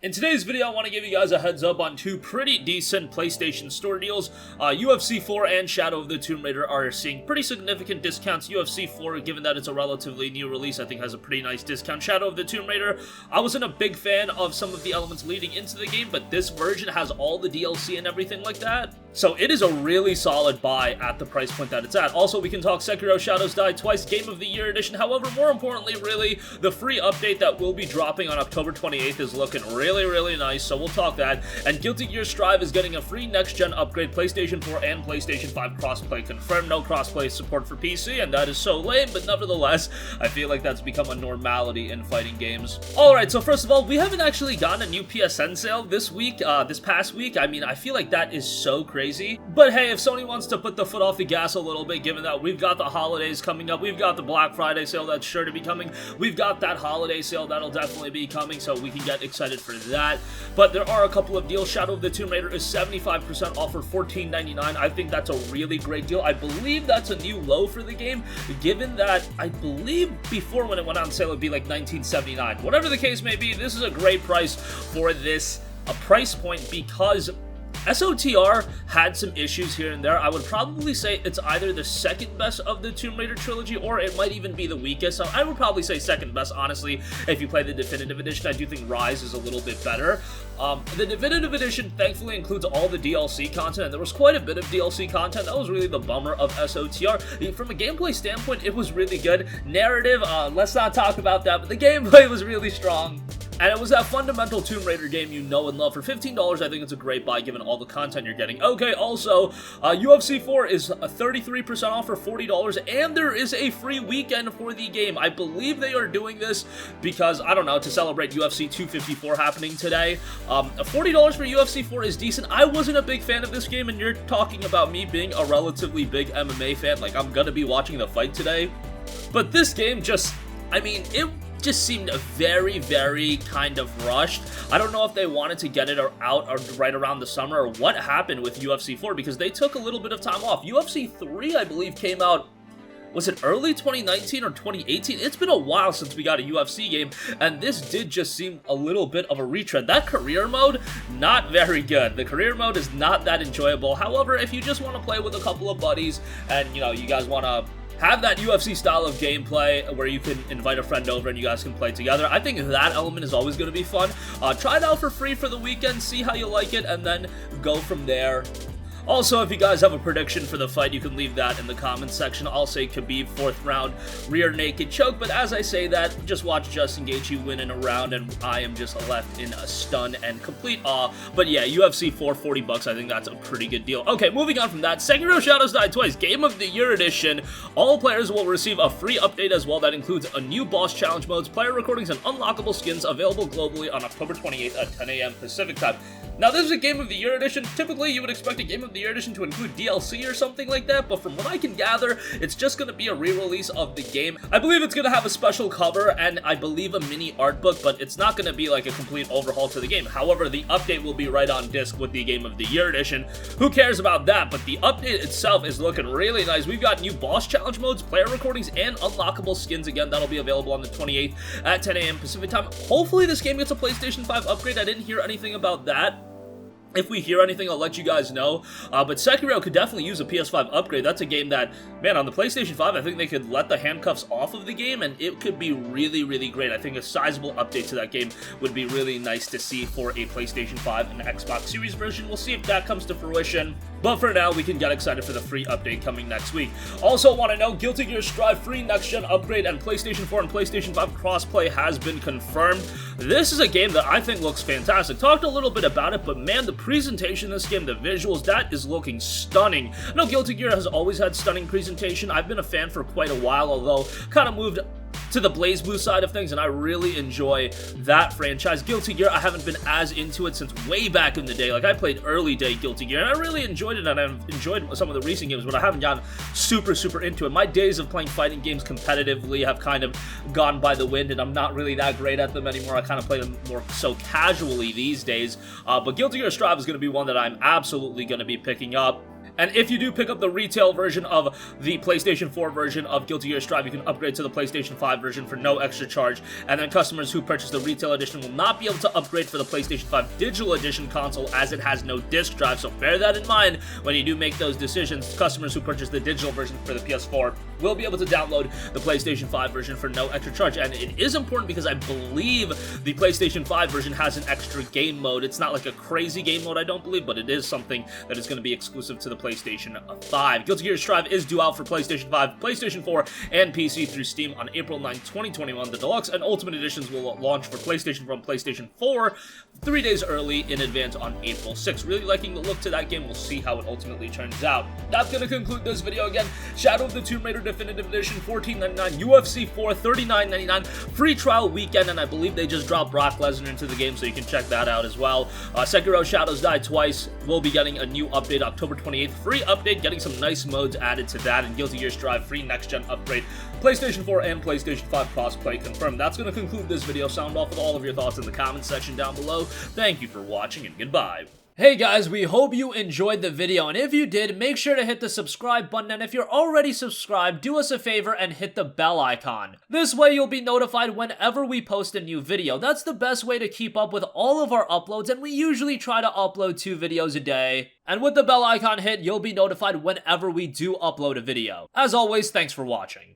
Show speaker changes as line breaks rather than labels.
In today's video, I want to give you guys a heads up on two pretty decent PlayStation Store deals. UFC 4 and Shadow of the Tomb Raider are seeing pretty significant discounts. UFC 4, given that it's a relatively new release, I think has a pretty nice discount. Shadow of the Tomb Raider, I wasn't a big fan of some of the elements leading into the game, but this version has all the DLC and everything like that. So it is a really solid buy at the price point that it's at. Also, we can talk Sekiro Shadows Die Twice Game of the Year Edition. However, more importantly, really, the free update that will be dropping on October 28th is looking really nice, so we'll talk that. And Guilty Gear Strive is getting a free next-gen upgrade, PlayStation 4 and PlayStation 5 crossplay confirmed. No crossplay support for PC, and that is so lame, but nevertheless, I feel like that's become a normality in fighting games. Alright, so first of all, we haven't actually gotten a new PSN sale this week, this past week. I mean, I feel like that is so crazy. But hey, if Sony wants to put the foot off the gas a little bit, given that we've got the holidays coming up, we've got the Black Friday sale that's sure to be coming, we've got that holiday sale that'll definitely be coming, so we can get excited for that. But there are a couple of deals. Shadow of the Tomb Raider is 75% off for $14.99. I think that's a really great deal. I believe that's a new low for the game, given that I believe before when it went on sale it'd be like $19.79. Whatever the case may be, this is a great price for this price point because SOTR had some issues here and there. I would probably say it's either the second best of the Tomb Raider trilogy, or it might even be the weakest. So I would probably say second best, honestly, if you play the Definitive Edition. I do think Rise is a little bit better. The Definitive Edition thankfully includes all the DLC content, and there was quite a bit of DLC content. That was really the bummer of SOTR. From a gameplay standpoint, it was really good. Narrative, let's not talk about that, but the gameplay was really strong. And it was that fundamental Tomb Raider game you know and love. For $15, I think it's a great buy given all the content you're getting. Okay, also, UFC 4 is 33% off for $40, and there is a free weekend for the game. I believe they are doing this because, I don't know, to celebrate UFC 254 happening today. $40 for UFC 4 is decent. I wasn't a big fan of this game, and you're talking about me being a relatively big MMA fan. Like, I'm gonna be watching the fight today. But this game just, I mean, it just seemed very kind of rushed. I don't know if they wanted to get it out or right around the summer or what happened with UFC 4 because they took a little bit of time off. UFC 3, I believe, came out, was it early 2019 or 2018? It's been a while since we got a UFC game, and this did just seem a little bit of a retread. That career mode, not very good. The career mode is not that enjoyable. However, if you just want to play with a couple of buddies and, you know, you guys want to have that UFC style of gameplay where you can invite a friend over and you guys can play together, I think that element is always going to be fun. Try it out for free for the weekend, see how you like it, and then go from there. Also, if you guys have a prediction for the fight, you can leave that in the comments section. I'll say Khabib 4th round rear naked choke, but as I say that, just watch Justin Gaethje win in a round, and I am just left in a stun and complete awe. But yeah, UFC 4, $40, I think that's a pretty good deal. Okay, moving on from that, Sekiro Shadows Die Twice Game of the Year Edition. All players will receive a free update as well that includes a new boss challenge modes, player recordings, and unlockable skins available globally on October 28th at 10 a.m. Pacific time. Now, this is a Game of the Year Edition. Typically, you would expect a Game of the Year Edition to include DLC or something like that, but from what I can gather, it's just going to be a re-release of the game. I believe it's going to have a special cover and I believe a mini art book, but it's not going to be like a complete overhaul to the game. However, the update will be right on disc with the Game of the Year Edition. Who cares about that? But the update itself is looking really nice. We've got new boss challenge modes, player recordings, and unlockable skins. Again, that'll be available on the 28th at 10 a.m. Pacific time. Hopefully, this game gets a PlayStation 5 upgrade. I didn't hear anything about that. If we hear anything, I'll let you guys know. But Sekiro could definitely use a PS5 upgrade. That's a game that, man, on the PlayStation 5, I think they could let the handcuffs off of the game, and it could be really great. I think a sizable update to that game would be really nice to see for a PlayStation 5 and Xbox Series version. We'll see if that comes to fruition. But for now, we can get excited for the free update coming next week. Also want to know, Guilty Gear Strive free next-gen upgrade and PlayStation 4 and PlayStation 5 crossplay has been confirmed. This is a game that I think looks fantastic. Talked a little bit about it, but man, the presentation in this game, the visuals, that is looking stunning. I know Guilty Gear has always had stunning presentation. I've been a fan for quite a while, although kind of moved to the BlazBlue side of things, and I really enjoy that franchise. Guilty Gear, I haven't been as into it since way back in the day. Like, I played early day Guilty Gear, and I really enjoyed it, and I've enjoyed some of the recent games, but I haven't gotten super into it. My days of playing fighting games competitively have kind of gone by the wind, and I'm not really that great at them anymore. I kind of play them more so casually these days, but Guilty Gear Strive is going to be one that I'm absolutely going to be picking up. And if you do pick up the retail version of the PlayStation 4 version of Guilty Gear Strive, you can upgrade to the PlayStation 5 version for no extra charge, and then customers who purchase the retail edition will not be able to upgrade for the PlayStation 5 digital edition console as it has no disc drive, so bear that in mind when you do make those decisions. Customers who purchase the digital version for the PS4 will be able to download the PlayStation 5 version for no extra charge, and it is important because I believe the PlayStation 5 version has an extra game mode. It's not like a crazy game mode, I don't believe, but it is something that is going to be exclusive to the PlayStation 5. Guilty Gear Strive is due out for PlayStation 5, PlayStation 4, and PC through Steam on April 9, 2021. The Deluxe and Ultimate Editions will launch for PlayStation 4 and PlayStation 4 3 days early in advance on April 6. Really liking the look to that game. We'll see how it ultimately turns out. That's going to conclude this video. Again, Shadow of the Tomb Raider Definitive Edition, $14.99, UFC 4, $39.99, free trial weekend, and I believe they just dropped Brock Lesnar into the game, so you can check that out as well. Sekiro Shadows Die Twice will be getting a new update October 28th. Free update, getting some nice modes added to that, and Guilty Gear Strive free next-gen upgrade. PlayStation 4 and PlayStation 5 crossplay confirmed. That's going to conclude this video. Sound off with all of your thoughts in the comments section down below. Thank you for watching, and goodbye. Hey guys, we hope you enjoyed the video, and if you did, make sure to hit the subscribe button, and if you're already subscribed, do us a favor and hit the bell icon. This way you'll be notified whenever we post a new video. That's the best way to keep up with all of our uploads, and we usually try to upload 2 videos a day. And with the bell icon hit, you'll be notified whenever we do upload a video. As always, thanks for watching.